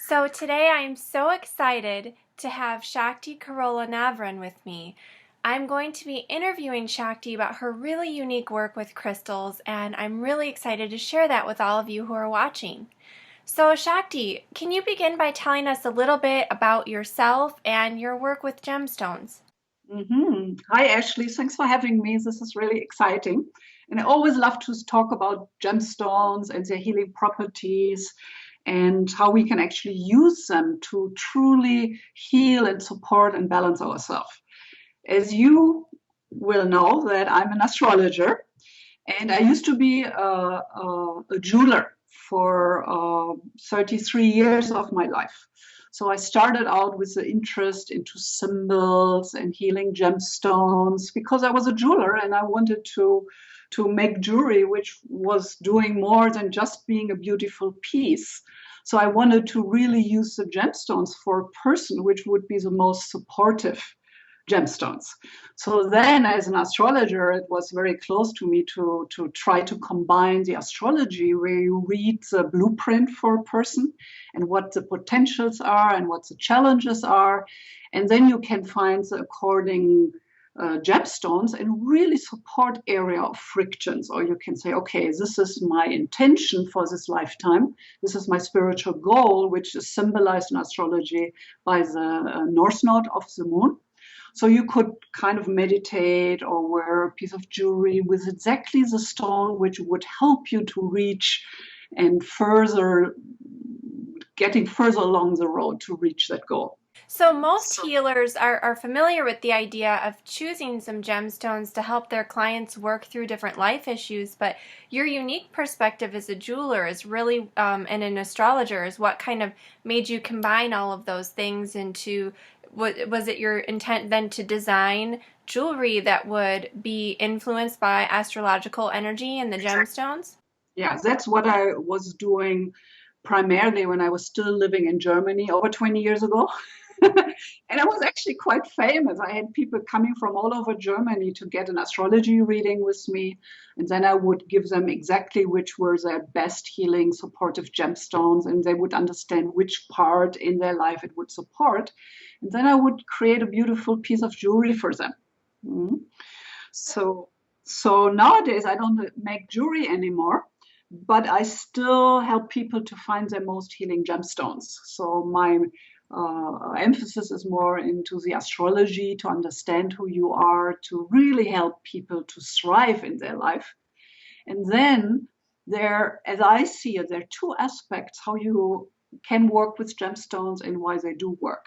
So today I am so excited to have Shakti Navran with me. I'm going to be interviewing Shakti about her really unique work with crystals, and I'm really excited to share that with all of you who are watching. So Shakti, can you begin by telling us a little bit about yourself and your work with gemstones? Hi, Ashley. Thanks for having me. This is really exciting. And I always love to talk about gemstones and their healing properties and how we can actually use them to truly heal and support and balance ourselves. As you will know, that I'm an astrologer and I used to be a jeweler for 33 years of my life. So I started out with the interest into symbols and healing gemstones because I was a jeweler and I wanted to make jewelry which was doing more than just being a beautiful piece. So I wanted to really use the gemstones for a person which would be the most supportive gemstones. So then, as an astrologer, it was very close to me to try to combine the astrology where you read the blueprint for a person and what the potentials are and what the challenges are. And then you can find the according gemstones and really support area of frictions. Or you can say, okay, this is my intention for this lifetime. This is my spiritual goal, which is symbolized in astrology by the north node of the moon. So you could kind of meditate or wear a piece of jewelry with exactly the stone which would help you to reach and further, getting further along the road to reach that goal. So most healers are familiar with the idea of choosing some gemstones to help their clients work through different life issues, but your unique perspective as a jeweler is really, and an astrologer is what kind of made you combine all of those things into, was it your intent then to design jewelry that would be influenced by astrological energy and the gemstones? Yeah, that's what I was doing primarily when I was still living in Germany over 20 years ago. And I was actually quite famous. I had people coming from all over Germany to get an astrology reading with me. And then I would give them exactly which were their best healing supportive gemstones, and they would understand which part in their life it would support. And then I would create a beautiful piece of jewelry for them. Mhm. So, so nowadays I don't make jewelry anymore, but I still help people to find their most healing gemstones. So my emphasis is more into the astrology to understand who you are, to really help people to thrive in their life. And then there, as I see it, there are two aspects how you can work with gemstones and why they do work.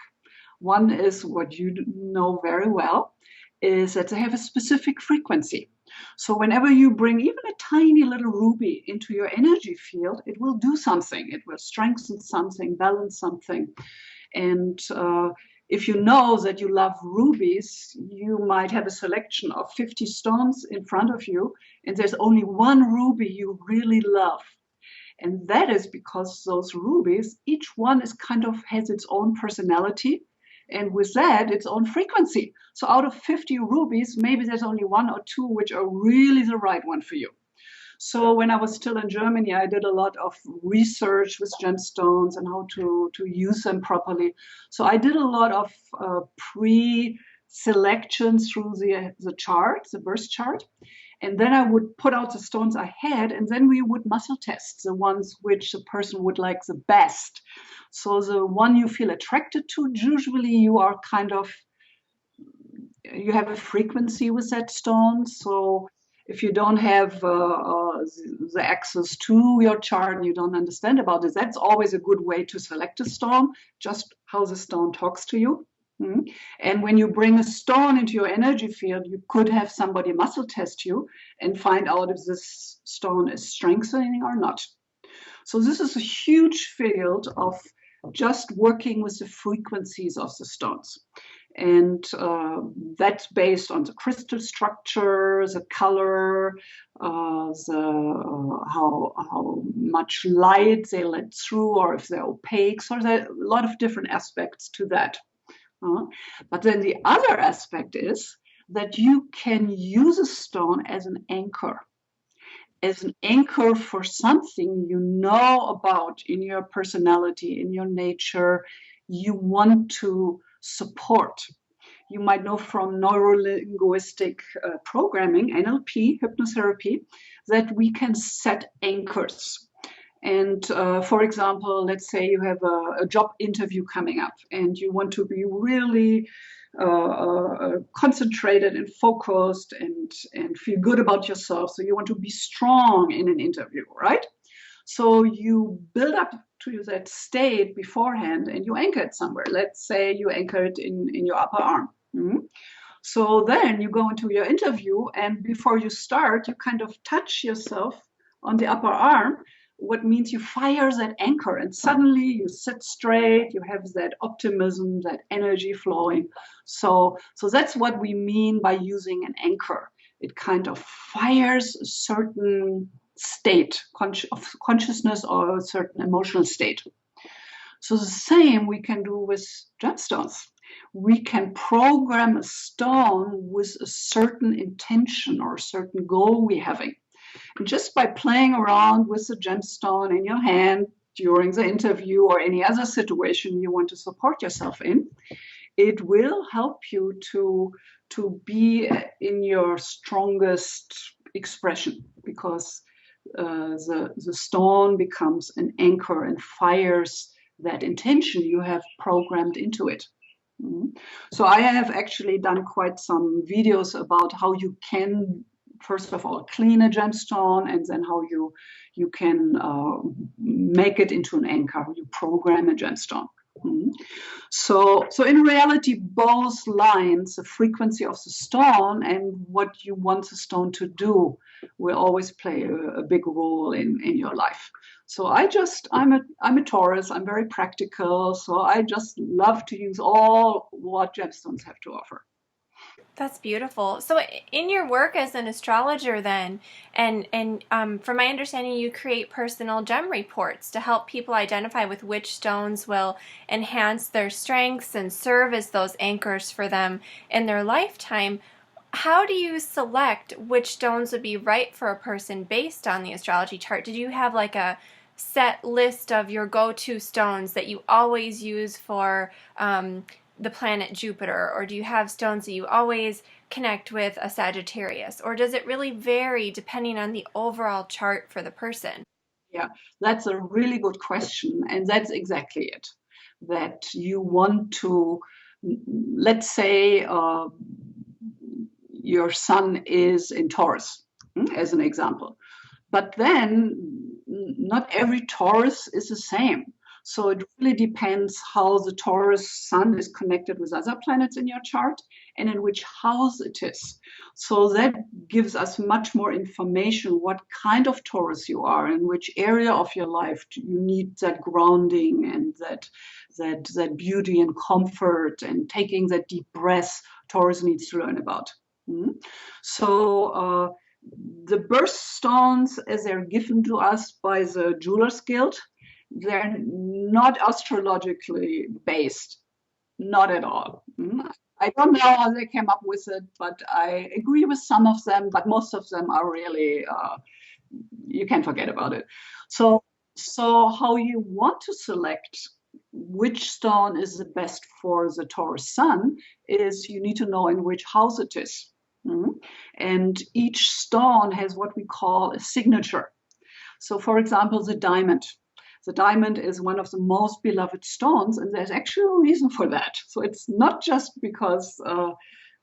One is what you know very well, is that they have a specific frequency. So whenever you bring even a tiny little ruby into your energy field, it will do something. It will strengthen something, balance something. And if you know that you love rubies, you might have a selection of 50 stones in front of you, and there's only one ruby you really love. And that is because those rubies, each one is kind of has its own personality and with that its own frequency. So out of 50 rubies, maybe there's only one or two which are really the right one for you. So when I was still in Germany, I did a lot of research with gemstones and how to use them properly. So I did a lot of pre-selection through the chart, the birth chart. And then I would put out the stones I had, and then we would muscle test the ones which the person would like the best. So the one you feel attracted to, usually you are kind of, you have a frequency with that stone. So if you don't have the access to your chart and you don't understand about it, that's always a good way to select a stone, just how the stone talks to you. And when you bring a stone into your energy field, you could have somebody muscle test you and find out if this stone is strengthening or not. So this is a huge field of just working with the frequencies of the stones. And that's based on the crystal structure, the color, how much light they let through, or if they're opaque. So there are a lot of different aspects to that. But then the other aspect is that you can use a stone as an anchor. as an anchor for something you know about in your personality, in your nature, you want to support. You might know from neurolinguistic programming, NLP, hypnotherapy, that we can set anchors. And for example, let's say you have a job interview coming up and you want to be really concentrated and focused and feel good about yourself. So you want to be strong in an interview, right? So you build up to that state beforehand and you anchor it somewhere. Let's say you anchor it in your upper arm. Mm-hmm. So then you go into your interview, and before you start, you kind of touch yourself on the upper arm, what means you fire that anchor, and suddenly you sit straight, you have that optimism, that energy flowing. So that's what we mean by using an anchor. It kind of fires a certain state of consciousness or a certain emotional state. So the same we can do with gemstones. We can program a stone with a certain intention or a certain goal we're having. And just by playing around with the gemstone in your hand during the interview or any other situation you want to support yourself in, it will help you to be in your strongest expression, because the stone becomes an anchor and fires that intention you have programmed into it. So I have actually done quite some videos about how you can, first of all, clean a gemstone, and then how you can make it into an anchor, how you program a gemstone. So in reality, both lines, the frequency of the stone and what you want the stone to do, will always play a big role in your life. So I'm a Taurus. I'm very practical. So I just love to use all what gemstones have to offer. That's beautiful. So, in your work as an astrologer, then, and from my understanding, you create personal gem reports to help people identify with which stones will enhance their strengths and serve as those anchors for them in their lifetime. How do you select which stones would be right for a person based on the astrology chart? Did you have like a set list of your go-to stones that you always use for the planet Jupiter, or do you have stones that you always connect with a Sagittarius, or does it really vary depending on the overall chart for the person? Yeah, that's a really good question, and that's exactly it. That you want to, let's say, your sun is in Taurus, as an example. But then not every Taurus is the same. So it really depends how the Taurus sun is connected with other planets in your chart and in which house it is. So that gives us much more information what kind of Taurus you are, in which area of your life you need that grounding and that beauty and comfort and taking that deep breath Taurus needs to learn about. So the birthstones, as they're given to us by the Jewelers Guild, they're not astrologically based, not at all. I don't know how they came up with it, but I agree with some of them, but most of them are really, you can forget about it. So how you want to select which stone is the best for the Taurus sun is you need to know in which house it is. And each stone has what we call a signature. So for example, the diamond. The diamond is one of the most beloved stones, and there's actually a reason for that. So it's not just because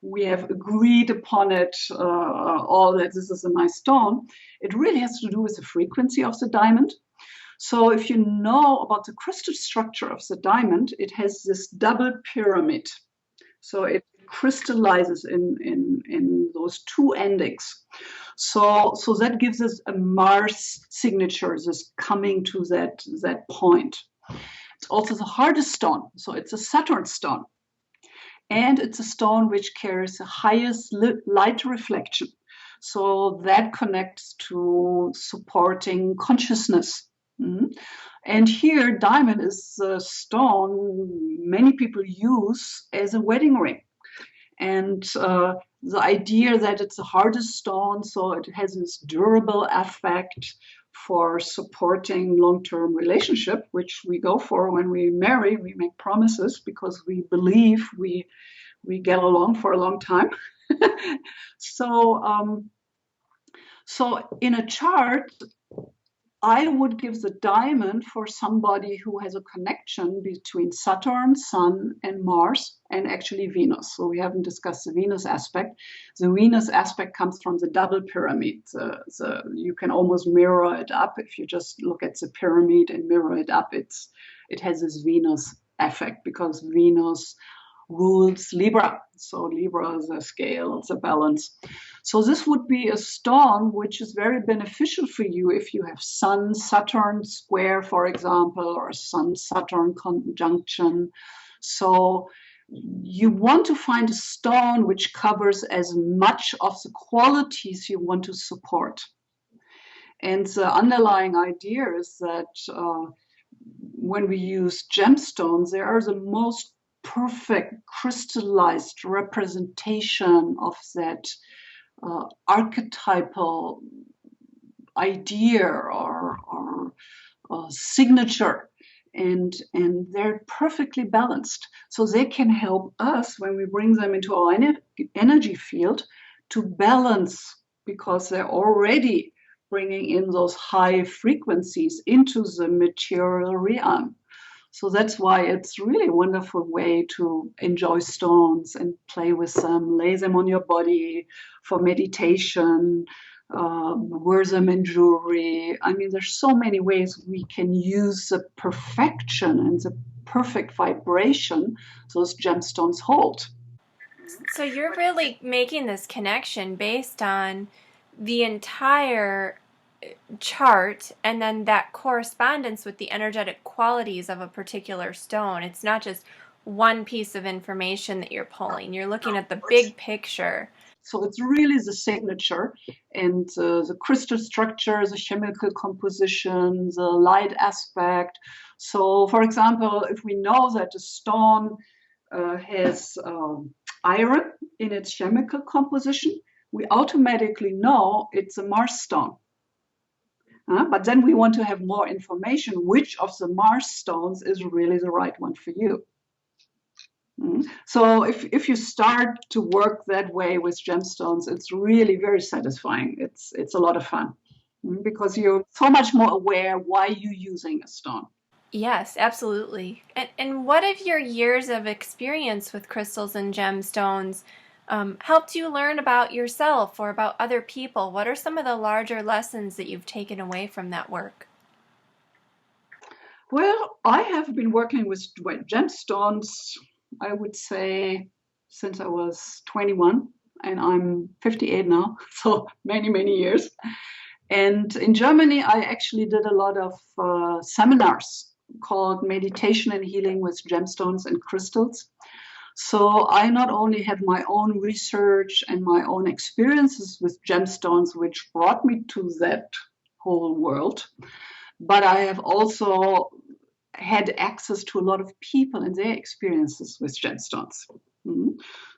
we have agreed upon it all that this is a nice stone. It really has to do with the frequency of the diamond. So if you know about the crystal structure of the diamond, it has this double pyramid. So it crystallizes in those two endings. So that gives us a Mars signature, this coming to that point. It's also the hardest stone, so it's a Saturn stone. And it's a stone which carries the highest light reflection. So that connects to supporting consciousness. And here, diamond is a stone many people use as a wedding ring. And the idea that it's a hardest stone, so it has this durable effect for supporting long-term relationship, which we go for when we marry. We make promises because we believe we get along for a long time. So so in a chart, I would give the diamond for somebody who has a connection between Saturn, Sun, and Mars, and actually Venus. So we haven't discussed the Venus aspect. The Venus aspect comes from the double pyramid. You can almost mirror it up. If you just look at the pyramid and mirror it up, it has this Venus effect because Venus rules Libra. So Libra is a scale, it's a balance. So this would be a stone which is very beneficial for you if you have Sun Saturn square, for example, or Sun Saturn conjunction. So you want to find a stone which covers as much of the qualities you want to support. And the underlying idea is that when we use gemstones, they are the most perfect crystallized representation of that archetypal idea or signature, and they're perfectly balanced. So they can help us when we bring them into our energy field to balance, because they're already bringing in those high frequencies into the material realm. So that's why it's really a wonderful way to enjoy stones and play with them, lay them on your body for meditation, wear them in jewelry. I mean, there's so many ways we can use the perfection and the perfect vibration those gemstones hold. So you're really making this connection based on the entire chart and then that correspondence with the energetic qualities of a particular stone. It's not just one piece of information that you're pulling. You're looking at the big picture. So it's really the signature and the crystal structure, the chemical composition, the light aspect. So, for example, if we know that a stone has iron in its chemical composition, we automatically know it's a Mars stone. But then we want to have more information, which of the Mars stones is really the right one for you. So if you start to work that way with gemstones, it's really very satisfying. It's a lot of fun because you're so much more aware why you're using a stone. Yes, absolutely. And what have your years of experience with crystals and gemstones helped you learn about yourself or about other people? What are some of the larger lessons that you've taken away from that work? Well, I have been working with gemstones, I would say, since I was 21, and I'm 58 now, so many, many years. And in Germany, I actually did a lot of seminars called Meditation and Healing with Gemstones and Crystals. So I not only had my own research and my own experiences with gemstones, which brought me to that whole world, but I have also had access to a lot of people and their experiences with gemstones.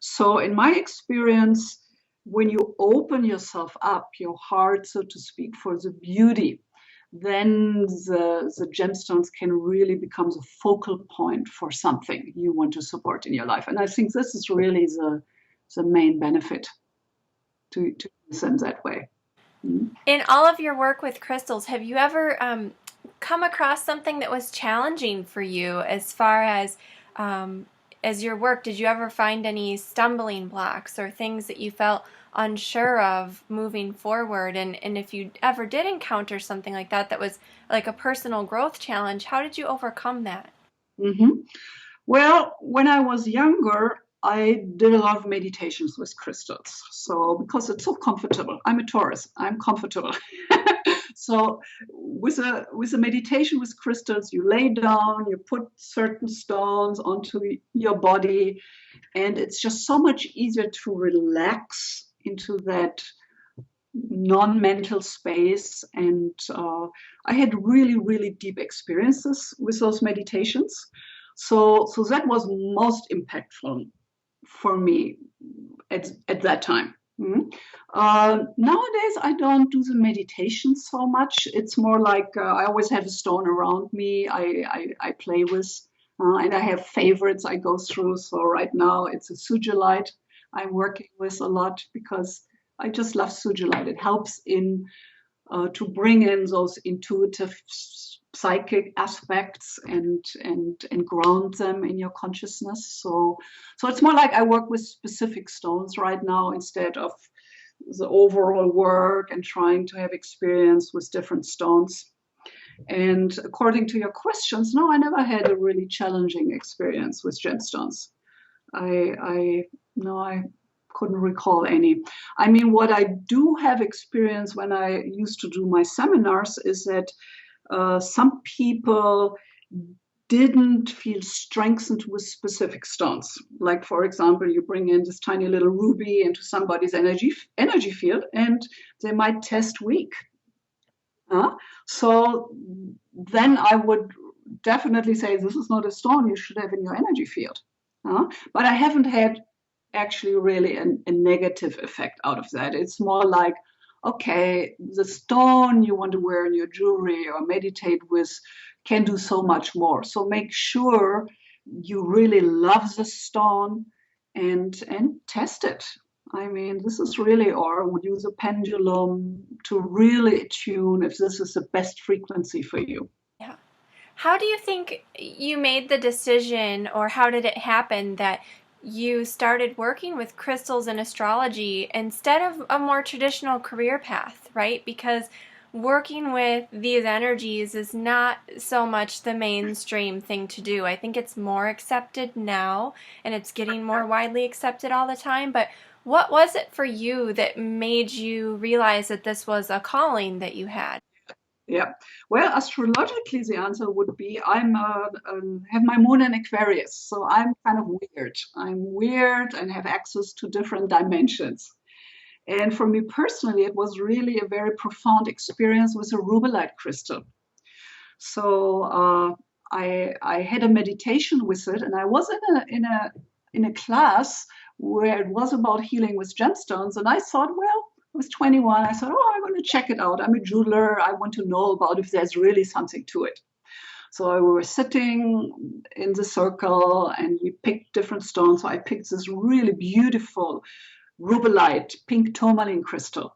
So in my experience, when you open yourself up, your heart, so to speak, for the beauty, then the gemstones can really become the focal point for something you want to support in your life. And I think this is really the main benefit to use them that way. In all of your work with crystals, have you ever come across something that was challenging for you as far as your work? Did you ever find any stumbling blocks or things that you felt unsure of moving forward? And if you ever did encounter something like that, that was like a personal growth challenge, how did you overcome that? Mm-hmm. Well, when I was younger, I did a lot of meditations with crystals. So because it's so comfortable, I'm a Taurus, I'm comfortable. So with a meditation with crystals, you lay down, you put certain stones onto your body, and it's just so much easier to relax into that non-mental space. And I had really, really deep experiences with those meditations. So that was most impactful for me at that time. Mhm. Nowadays, I don't do the meditation so much. It's more like I always have a stone around me. I play with, and I have favorites I go through. So right now, it's a sugilite I'm working with a lot because I just love sugilite. It helps in to bring in those intuitive psychic aspects and ground them in your consciousness. So it's more like I work with specific stones right now instead of the overall work and trying to have experience with different stones. And according to your questions, no, I never had a really challenging experience with gemstones. I no, I couldn't recall any. I mean, what I do have experience when I used to do my seminars is that some people didn't feel strengthened with specific stones. Like, for example, you bring in this tiny little ruby into somebody's energy field, and they might test weak. So then I would definitely say this is not a stone you should have in your energy field. But I haven't had actually really a negative effect out of that. It's more like, okay, the stone you want to wear in your jewelry or meditate with can do so much more. So make sure you really love the stone and test it. I mean, this is really, or would use a pendulum to really attune if this is the best frequency for you. Yeah. How do you think you made the decision, or how did it happen that you started working with crystals and astrology instead of a more traditional career path, right? Because working with these energies is not so much the mainstream thing to do. I think it's more accepted now, and it's getting more widely accepted all the time. But what was it for you that made you realize that this was a calling that you had? Yeah. Well, astrologically, the answer would be I'm have my moon in Aquarius, so I'm kind of weird. I'm weird and have access to different dimensions. And for me personally, it was really a very profound experience with a rubellite crystal. So I had a meditation with it, and I was in a class where it was about healing with gemstones, and I thought, well, I was 21. I thought, oh, I'm going to check it out. I'm a jeweler. I want to know about if there's really something to it. So we were sitting in the circle, and we picked different stones. So I picked this really beautiful rubellite pink tourmaline crystal.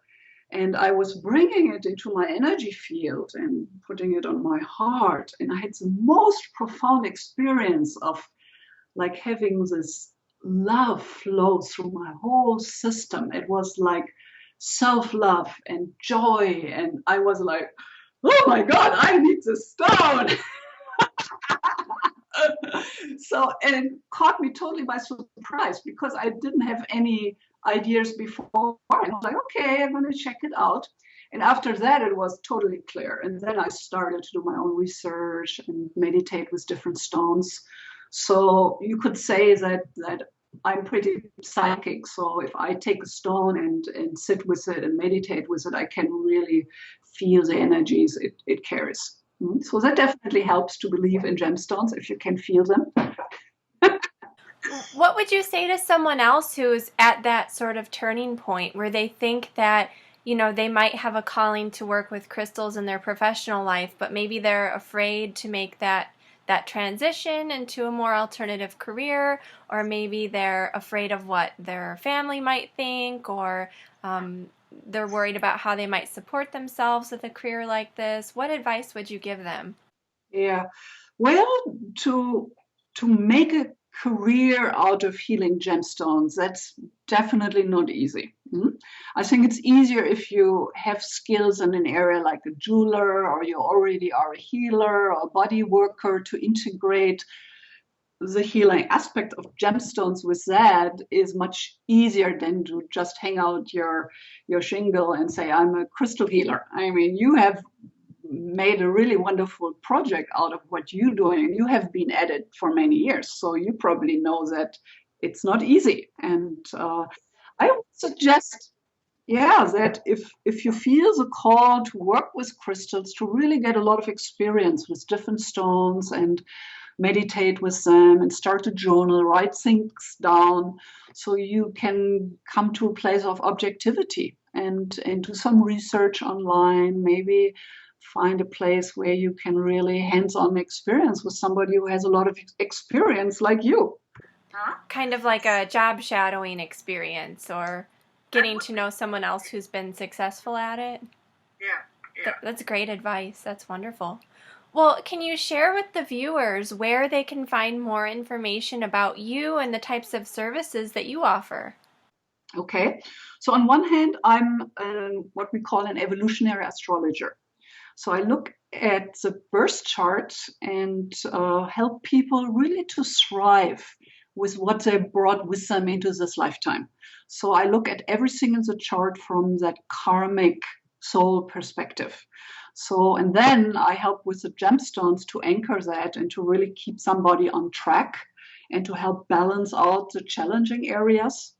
And I was bringing it into my energy field and putting it on my heart. And I had the most profound experience of like having this love flow through my whole system. It was like self-love and joy. And I was like, oh my God, I need this stone. So, and it caught me totally by surprise because I didn't have any ideas before. I was like, okay, I'm going to check it out. And after that, it was totally clear. And then I started to do my own research and meditate with different stones. So you could say that I'm pretty psychic. So if I take a stone and sit with it and meditate with it, I can really feel the energies it carries. So that definitely helps to believe in gemstones if you can feel them. What would you say to someone else who's at that sort of turning point where they think that, you know, they might have a calling to work with crystals in their professional life, but maybe they're afraid to make that transition into a more alternative career, or maybe they're afraid of what their family might think, or they're worried about how they might support themselves with a career like this? What advice would you give them? Yeah. Well, to make a career out of healing gemstones, that's definitely not easy. I think it's easier if you have skills in an area like a jeweler, or you already are a healer or a body worker. To integrate the healing aspect of gemstones with that is much easier than to just hang out your shingle and say, I'm a crystal healer. I mean, you have made a really wonderful project out of what you're doing. You have been at it for many years, so you probably know that it's not easy. And I would suggest, yeah, that if you feel the call to work with crystals, to really get a lot of experience with different stones and meditate with them and start a journal, write things down so you can come to a place of objectivity and do some research online, maybe find a place where you can really hands-on experience with somebody who has a lot of experience like you. Kind of like a job shadowing experience or getting to know someone else who's been successful at it. Yeah. That's great advice. That's wonderful. Well, can you share with the viewers where they can find more information about you and the types of services that you offer? Okay, so on one hand, I'm what we call an evolutionary astrologer. So I look at the birth chart and help people really to thrive with what they brought with them into this lifetime. So I look at everything in the chart from that karmic soul perspective. So, and then I help with the gemstones to anchor that and to really keep somebody on track and to help balance out the challenging areas.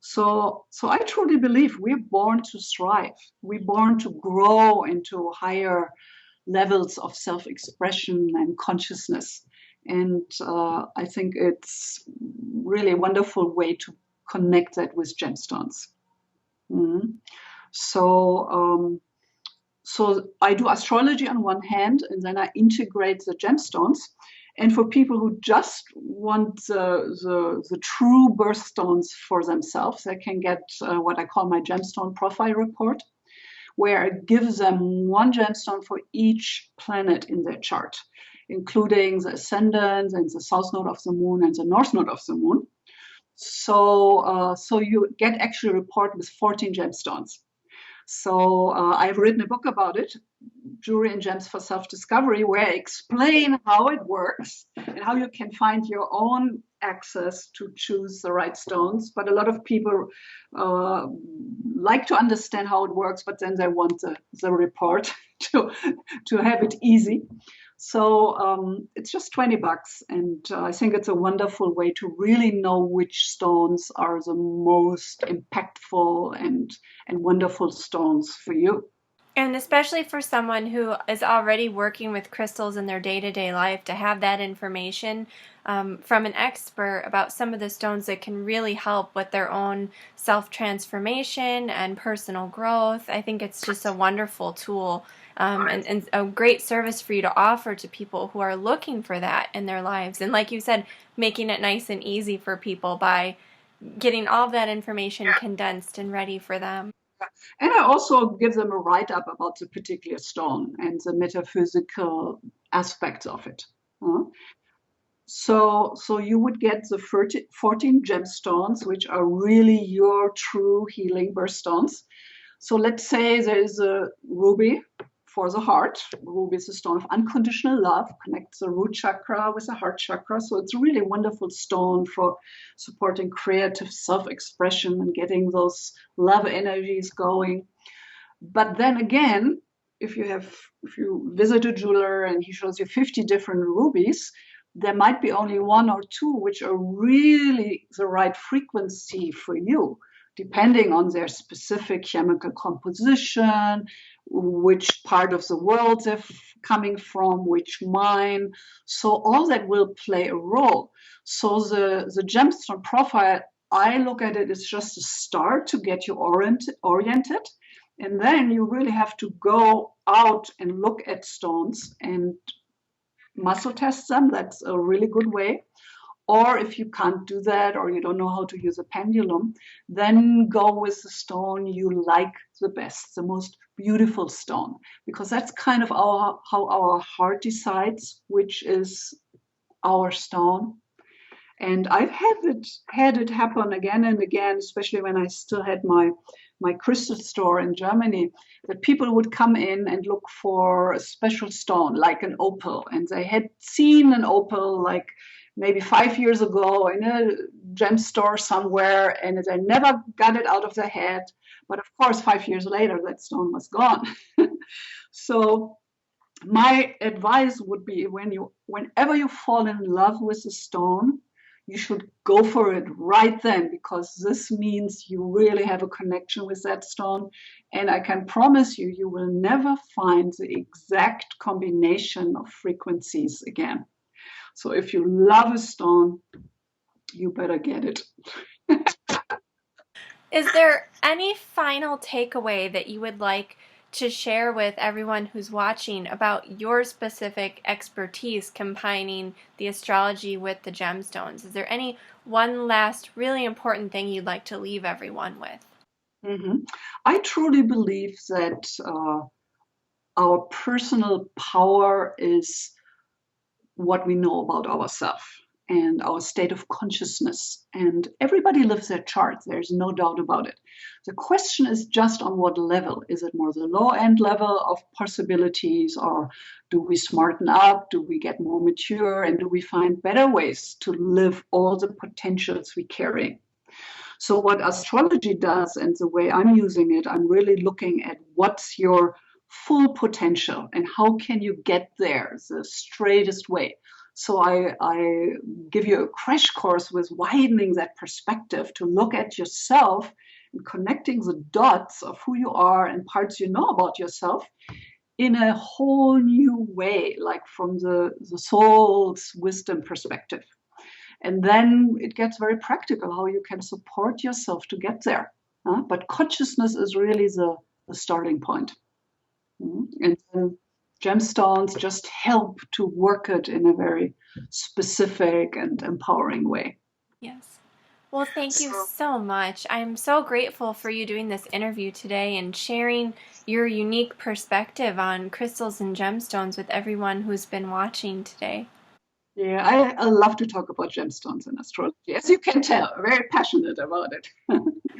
So I truly believe we're born to thrive. We're born to grow into higher levels of self-expression and consciousness. And I think it's really a wonderful way to connect that with gemstones. Mm. So I do astrology on one hand, and then I integrate the gemstones. And for people who just want the true birthstones for themselves, they can get what I call my gemstone profile report, where it gives them one gemstone for each planet in their chart, including the ascendant and the south node of the moon and the north node of the moon. So you get actually a report with 14 gemstones. So I've written a book about it, Jewelry and Gems for Self-Discovery, where I explain how it works and how you can find your own access to choose the right stones. But a lot of people like to understand how it works, but then they want the report to have it easy. So it's just $20, and I think it's a wonderful way to really know which stones are the most impactful and wonderful stones for you. And especially for someone who is already working with crystals in their day-to-day life, to have that information from an expert about some of the stones that can really help with their own self-transformation and personal growth. I think it's just a wonderful tool and a great service for you to offer to people who are looking for that in their lives. And like you said, making it nice and easy for people by getting all of that information condensed and ready for them. And I also give them a write-up about the particular stone and the metaphysical aspects of it. So you would get the 14 gemstones, which are really your true healing birthstones. So let's say there is a ruby for the heart. Ruby is a stone of unconditional love, connects the root chakra with the heart chakra. So it's a really wonderful stone for supporting creative self-expression and getting those love energies going. But then again, if you visit a jeweler and he shows you 50 different rubies, there might be only one or two which are really the right frequency for you, depending on their specific chemical composition, which part of the world they're coming from, which mine. So all that will play a role. So the gemstone profile, I look at it as just a start to get you oriented. And then you really have to go out and look at stones and muscle test them. That's a really good way. Or if you can't do that, or you don't know how to use a pendulum, then go with the stone you like the best, the most beautiful stone, because that's kind of how our heart decides which is our stone. And I've had it happen again and again, especially when I still had my crystal store in Germany, that people would come in and look for a special stone, like an opal. And they had seen an opal like maybe 5 years ago in a gem store somewhere, and they never got it out of their head. But of course, 5 years later, that stone was gone. So my advice would be whenever you fall in love with a stone, you should go for it right then, because this means you really have a connection with that stone. And I can promise you, you will never find the exact combination of frequencies again. So if you love a stone, you better get it. Is there any final takeaway that you would like to share with everyone who's watching about your specific expertise combining the astrology with the gemstones? Is there any one last really important thing you'd like to leave everyone with? Mhm. I truly believe that our personal power is what we know about ourselves and our state of consciousness. And everybody lives their chart, there's no doubt about it. The question is just on what level. Is it more the low end level of possibilities, or do we smarten up? Do we get more mature? And do we find better ways to live all the potentials we carry? So, what astrology does, and the way I'm using it, I'm really looking at what's your full potential and how can you get there the straightest way. So, I give you a crash course with widening that perspective to look at yourself and connecting the dots of who you are and parts you know about yourself in a whole new way, like from the soul's wisdom perspective. And then it gets very practical how you can support yourself to get there. But consciousness is really the starting point. And then gemstones just help to work it in a very specific and empowering way. Yes. Well, thank you So, so much. I'm so grateful for you doing this interview today and sharing your unique perspective on crystals and gemstones with everyone who's been watching today. yeah, I love to talk about gemstones and astrology. As you can tell, very passionate about it.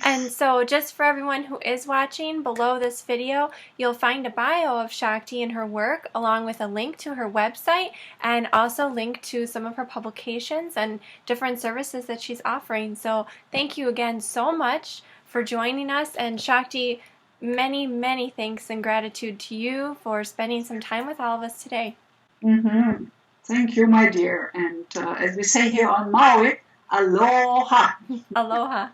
And so, just for everyone who is watching, below this video, you'll find a bio of Shakti and her work, along with a link to her website, and also link to some of her publications and different services that she's offering. So, thank you again so much for joining us. And Shakti, many, many thanks and gratitude to you for spending some time with all of us today. Mm-hmm. Thank you, my dear. And as we say here on Maui, aloha. Aloha.